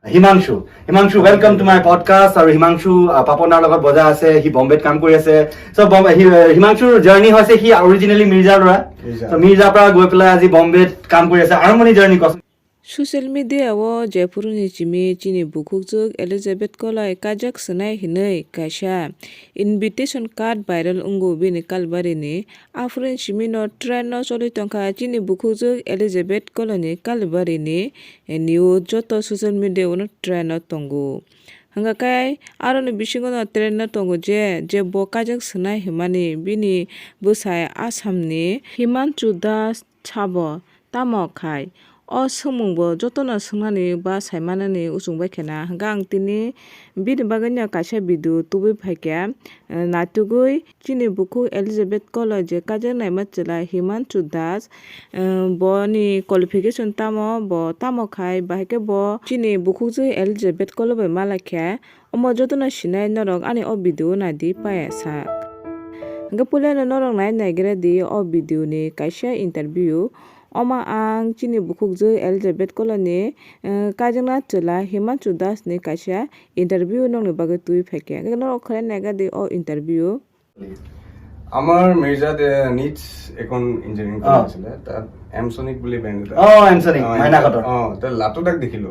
Himangshu, welcome to my podcast. Aru Himangshu, Paponar logot boja ase, hi Bombay kam kori ase. So Himangshu journey hoise hi originally Mirza lora. So Mirza pra goi pelai aji Bombay kam kori ase. Aru moni journey kosun. Social media wo Jaipurni Jimi chini bukhukjuk Elizabeth koloi kajak senai hinai kaisa invitation card viral ungu bini kalbarini afrin chimino train no choli tongka chini bukhukjuk Elizabeth koloni kalbarini new joto social media wono train no tongo hanga kai aroni bisingo no train no tongo je bo kajak senai himani bini busai Assamni Himanchu Das chabo tamo khai o sumungbo jotona sungmani ba saimanani usungbai khena gang tini bini baganya kaisa bidu tubi phaikya natugui chini bukhu Elizabeth koloi je kajen naima chela Himanchu Das boni qualification tamo bo tamo khai bahike bo chini bukhu je Elizabeth koloi malakya omo jotona sinai norok ani o bidu nadi paesa hingga pulena norok nai gere di o video ni kaisa interview Oma ang chini bukhukju Elizabeth koloni kajana chela Himanchu Das ni kaisa interview nong ni bagai tui pheke no khare naga de o interview আমার মির্জাতে nits এখন engineering কৰিছিলে তাত এমসনিক বুলি band এটা Amsonic, মাইনা কটৰ. তে লাটুদাক দেখিলো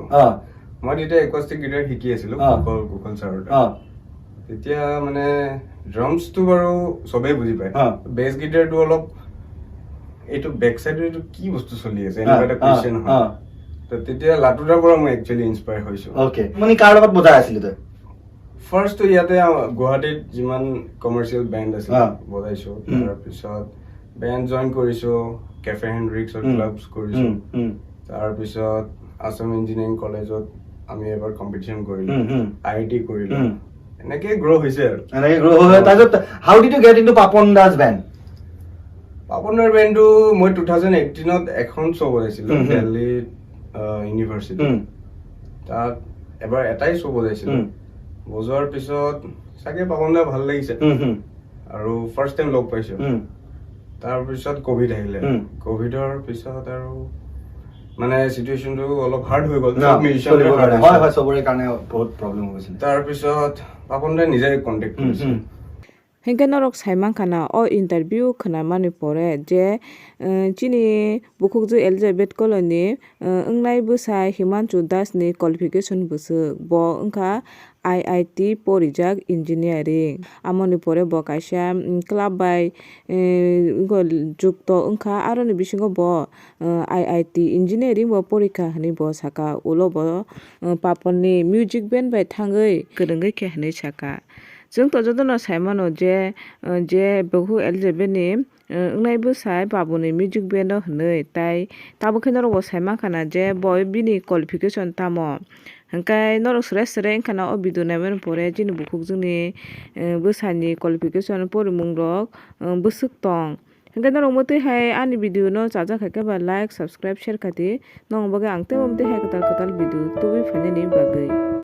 মই তেতিয়া একুষ্টিক গিটাৰ শিকি আছিলো কুকল ছাৰৰ তেতিয়া মানে ড্ৰামছটো বাৰু সবেই বুজি পায় বেছ গিটাৰটো অলপ এইটো বেক সাইডৰ এইটো কি বস্তু চলি আছে এনেকুৱা এটা কোৱেশ্চন হয় তো তেতিয়া লাটুদাৰ পৰা মই একচুয়ালি ইনস্পায়াৰ হৈছো ওকে মনি কাৰ লগত বজাই আছিল তই ফাৰ্ষ্ট তো ইয়াতে গুৱাহাটীত যিমান কমাৰ্চিয়েল বেণ্ড আছে বজাইছো তাৰ পিছত বেণ্ড জয়েন কৰিছো কেফে হেনড্ৰিক্স ক্লাবছ কৰিছো তাৰ পিছত আসাম ইঞ্জিনিয়াৰিং কলেজত আমি এবাৰ কম্পিটিশন কৰিলো আইআইটি কৰিলো এনেকে গ্ৰো হৈছে তাৰপিছত how did you get into Papon Das band পাপনৰ বেণ্ডটো মই 2018ত এখন শ্ব' বজাইছিলো দিল্লী ইউনিভাৰ্চিটি তাত এবাৰ এটাই শ্ব' বজাইছিলো বজোৱাৰ পিছত চাগে পাপনদা ভাল লাগিছে আৰু ফাৰ্ষ্ট টাইম লগ পাইছো তাৰপিছত কোভিড আহিলে কোভিডৰ পিছত আৰু মানে সিচুৱেশনটো অলপ হাৰ্ড হৈ গ'ল হয় সবৰে কাৰণে বহুত প্ৰবলেম হৈছিল তাৰপিছত পাপনদাই নিজে কন্টেক্ট কৰিছিল Hingga norok saimang kana o interview khana mani pore je chini bukhukju Elizabeth koloni ungnai busai Himanchu Das ni qualification busuk bo ungka IIT porijak engineering amoni pore bo kaisa club by jukto ungka aroni bisingo bo IIT engineering bo porikha hani bo saka ulo bo paponni music band by thangai kedenggai ke hani saka जों तो जदनो साइमानो जे बहु Elizabeth ni ungnai busai babuni music band hनै tai tabo khena ro saima kana je boy bini qualification tamo hangkai norok sre kana o bidu namen pore jini bukhuk juni busani qualification porimung rok busuk tong hangkai norok motoi hai ani video no chaja khaike ba like subscribe share khati nong bagai angte momte hai katal video tubi phane ni bagai